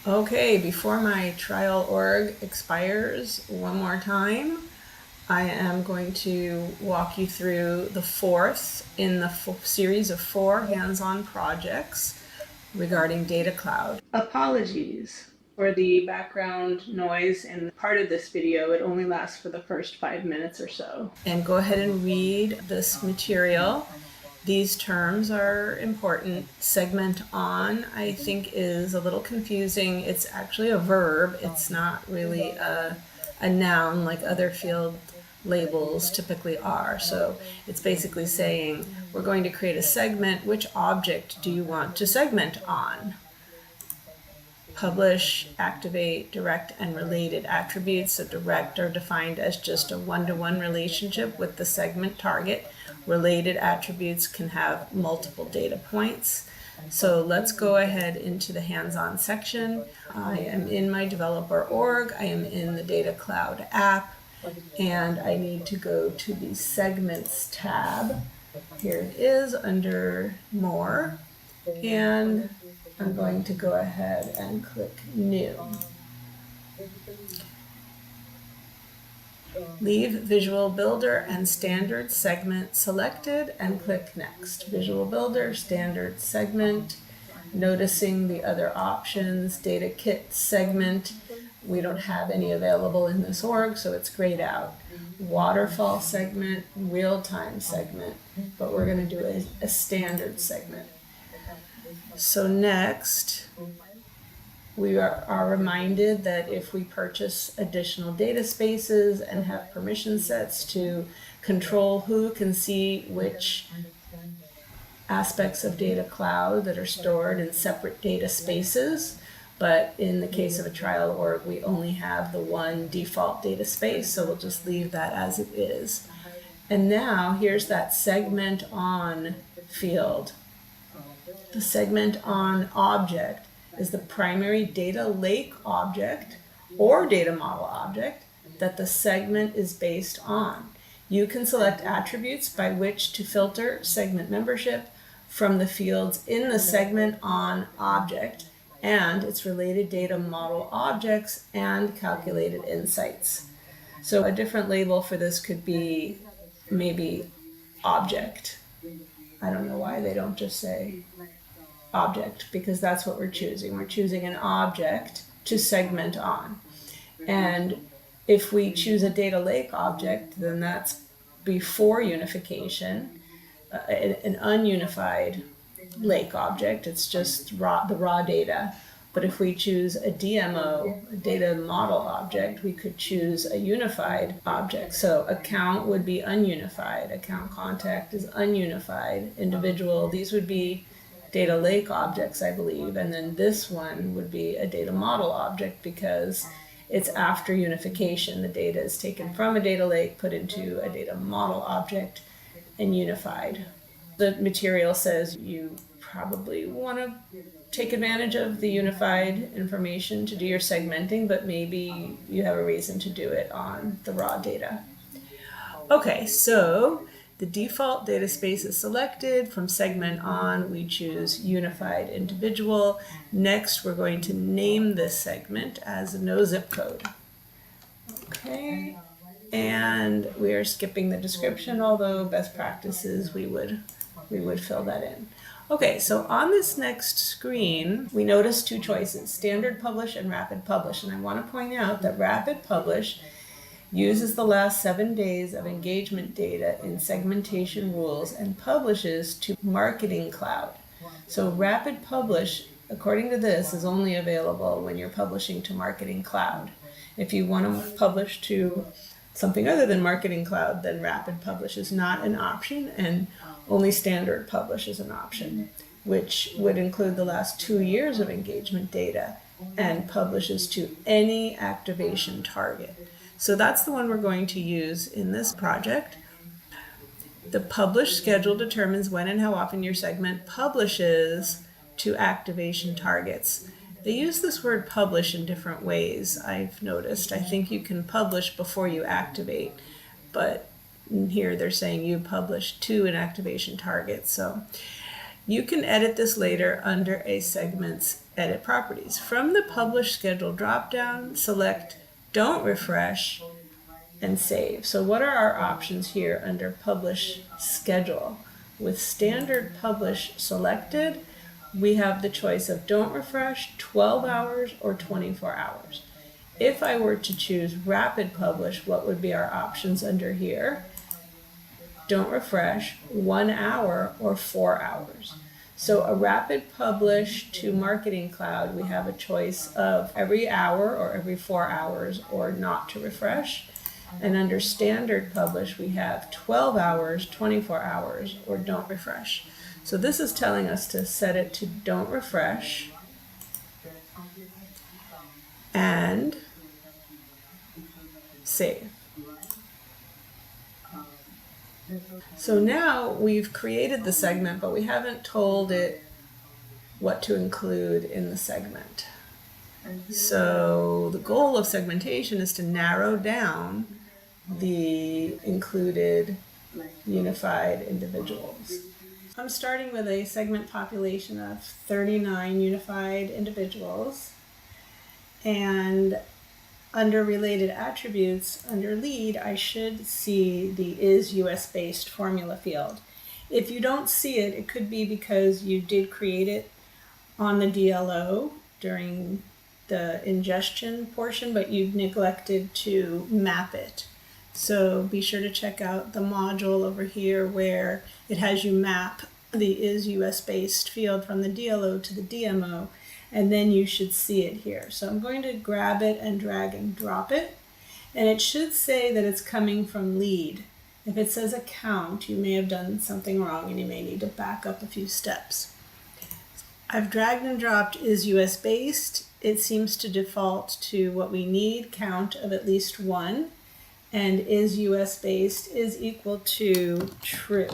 Okay, before my trial org expires one more time, I am going to walk you through the fourth in the series of 4 hands-on projects regarding Data Cloud. Apologies for the background noise in part of this video. It only lasts for the first 5 minutes or so. And go ahead and read this material. These terms are important. Segment on, I think, is a little confusing. It's actually a verb. It's not really a noun like other field labels typically are. So it's basically saying we're going to create a segment. Which object do you want to segment on? Publish, activate, direct, and related attributes. So direct are defined as just a one-to-one relationship with the segment target. Related attributes can have multiple data points. So let's go ahead into the hands-on section. I am in my developer org. I am in the Data Cloud app, and I need to go to the Segments tab. Here it is under More, and I'm going to go ahead and click New. Leave Visual Builder and Standard Segment selected and click Next. Visual Builder, Standard Segment. Noticing the other options, Data Kit Segment. We don't have any available in this org, so it's grayed out. Waterfall segment, real-time segment, but we're going to do a standard segment. So next, we are reminded that if we purchase additional data spaces and have permission sets to control who can see which aspects of Data Cloud that are stored in separate data spaces, but in the case of a trial org, we only have the one default data space, so we'll just leave that as it is. And now here's that segment on field. The segment on object is the primary data lake object or data model object that the segment is based on. You can select attributes by which to filter segment membership from the fields in the segment on object and its related data model objects and calculated insights. So a different label for this could be maybe object. I don't know why they don't just say object, because that's what we're choosing. We're choosing an object to segment on. And if we choose a data lake object, then that's before unification, an ununified lake object. It's just the raw data. But if we choose a DMO, a data model object, we could choose a unified object. So account would be ununified, account contact is ununified, individual, these would be data lake objects, I believe, and then this one would be a data model object because it's after unification. The data is taken from a data lake, put into a data model object, and unified. The material says you probably want to take advantage of the unified information to do your segmenting, but maybe you have a reason to do it on the raw data. Okay, so the default data space is selected. From segment on, we choose unified individual. Next, we're going to name this segment as no zip code. Okay, and we are skipping the description, although best practices we would fill that in. Okay, so on this next screen, we notice 2 choices, standard publish and rapid publish. And I want to point out that rapid publish uses the last 7 days of engagement data in segmentation rules and publishes to Marketing Cloud. So rapid publish, according to this, is only available when you're publishing to Marketing Cloud. If you want to publish to something other than Marketing Cloud, then rapid publish is not an option, and only standard publish is an option, which would include the last 2 years of engagement data and publishes to any activation target. So that's the one we're going to use in this project. The publish schedule determines when and how often your segment publishes to activation targets. They use this word publish in different ways, I've noticed. I think you can publish before you activate, but here they're saying you publish to an activation target. So You can edit this later under a segment's edit properties. From the publish schedule dropdown, select don't refresh and save. So what are our options here under publish schedule? With standard publish selected, we have the choice of don't refresh, 12 hours, or 24 hours. If I were to choose rapid publish, what would be our options under here? Don't refresh, 1 hour, or 4 hours. So a rapid publish to Marketing Cloud, we have a choice of every hour or every 4 hours or not to refresh. And under standard publish, we have 12 hours, 24 hours, or don't refresh. So this is telling us to set it to don't refresh and save. So now we've created the segment, but we haven't told it what to include in the segment. So the goal of segmentation is to narrow down the included unified individuals. I'm starting with a segment population of 39 unified individuals, and under related attributes, under lead, I should see the is US based formula field. If you don't see it, it could be because you did create it on the DLO during the ingestion portion, but you neglected to map it. So be sure to check out the module over here where it has you map the is US based field from the DLO to the DMO, and then you should see it here. So I'm going to grab it and drag and drop it, and it should say that it's coming from lead. If it says account, you may have done something wrong and you may need to back up a few steps. I've dragged and dropped is US based. It seems to default to what we need, count of at least 1. And is US based is equal to true.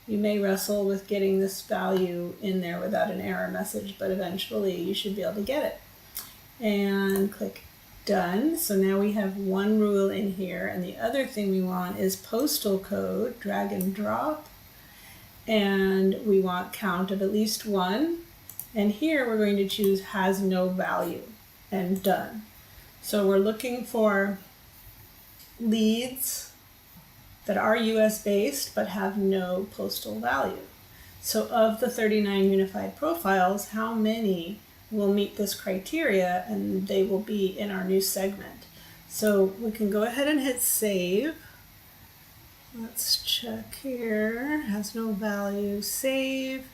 You may wrestle with getting this value in there without an error message, but eventually you should be able to get it. And click done. So now we have one rule in here, and the other thing we want is postal code, drag and drop, and we want count of at least 1. And here we're going to choose has no value and done. So we're looking for leads that are US based but have no postal value. So of the 39 unified profiles, how many will meet this criteria and they will be in our new segment? So we can go ahead and hit save. Let's check here, has no value, save.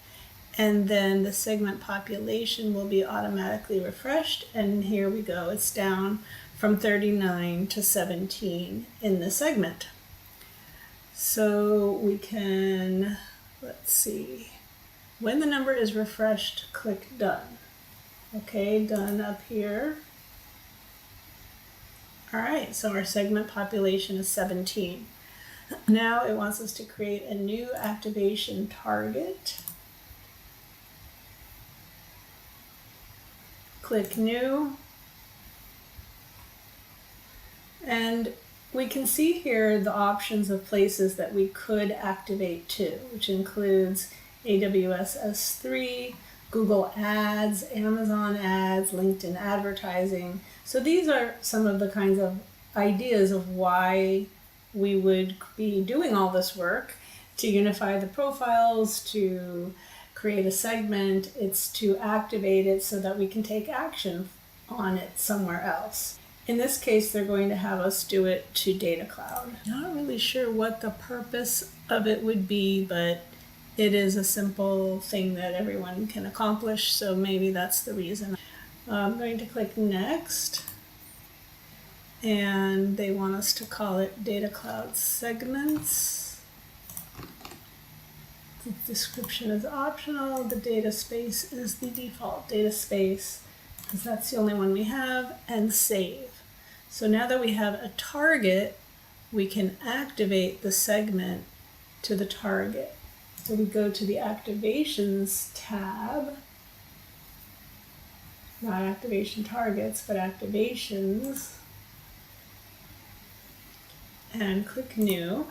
And then the segment population will be automatically refreshed. And here we go, it's down from 39 to 17 in the segment. So we can, let's see, when the number is refreshed, click done. Okay, done up here. All right, so our segment population is 17. Now it wants us to create a new activation target. Click new, and we can see here the options of places that we could activate to, which includes AWS S3, Google Ads, Amazon Ads, LinkedIn advertising. So these are some of the kinds of ideas of why we would be doing all this work to unify the profiles, to create a segment. It's to activate it so that we can take action on it somewhere else. In this case, they're going to have us do it to Data Cloud. Not really sure what the purpose of it would be, but it is a simple thing that everyone can accomplish, so maybe that's the reason. I'm going to click next, and they want us to call it Data Cloud Segments. The description is optional. The data space is the default data space because that's the only one we have, and save. So now that we have a target, we can activate the segment to the target. So we go to the activations tab, not activation targets, but activations, and click new.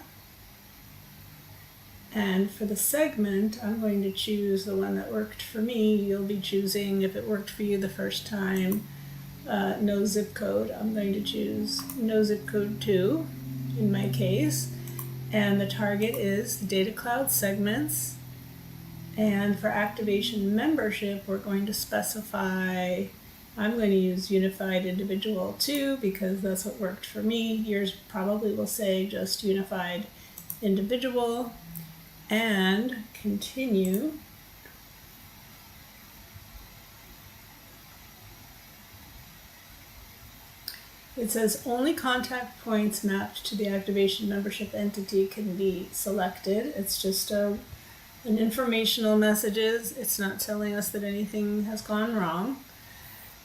And for the segment, I'm going to choose the one that worked for me. You'll be choosing, if it worked for you the first time, no zip code. I'm going to choose no zip code 2 in my case. And the target is the Data Cloud segments. And for activation membership, we're going to specify, I'm going to use Unified Individual 2 because that's what worked for me. Yours probably will say just Unified Individual. And continue. It says only contact points mapped to the activation membership entity can be selected. It's just an informational messages. It's not telling us that anything has gone wrong.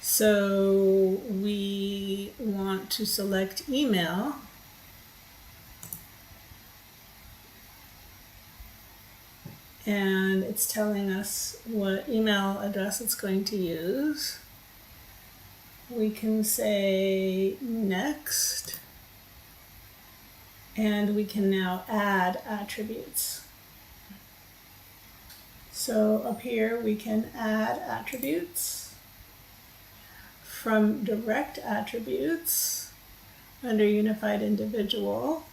So we want to select email. And it's telling us what email address it's going to use. We can say next, and we can now add attributes. So up here we can add attributes. From direct attributes, under Unified Individual,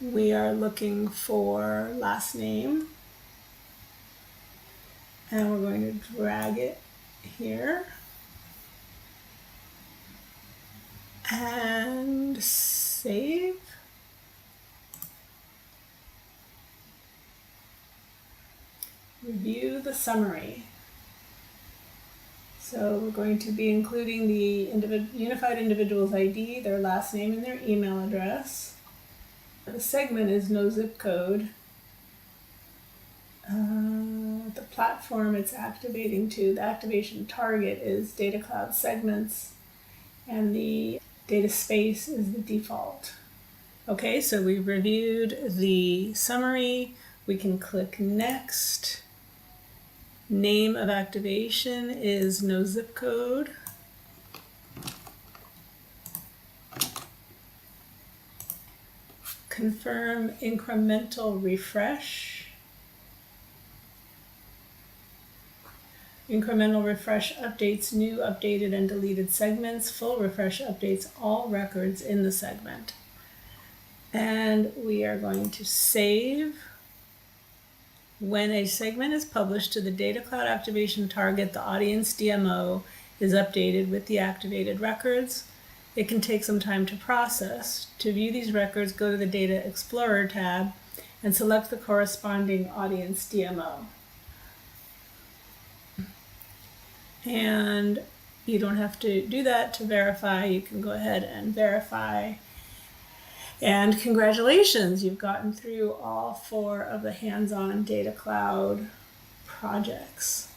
we are looking for last name, and we're going to drag it here and save. Review the summary. So we're going to be including the Unified Individual's ID, their last name, and their email address. The segment is no zip code. The platform it's activating to, the activation target is Data Cloud segments, and the data space is the default. Okay, so we've reviewed the summary. We can click next. Name of activation is no zip code. Confirm incremental refresh. Incremental refresh updates new, updated, and deleted segments. Full refresh updates all records in the segment. And we are going to save. When a segment is published to the Data Cloud activation target, the audience DMO is updated with the activated records. It can take some time to process. To view these records, go to the Data Explorer tab and select the corresponding audience DMO. And you don't have to do that to verify. You can go ahead and verify. And congratulations, you've gotten through all 4 of the hands-on Data Cloud projects.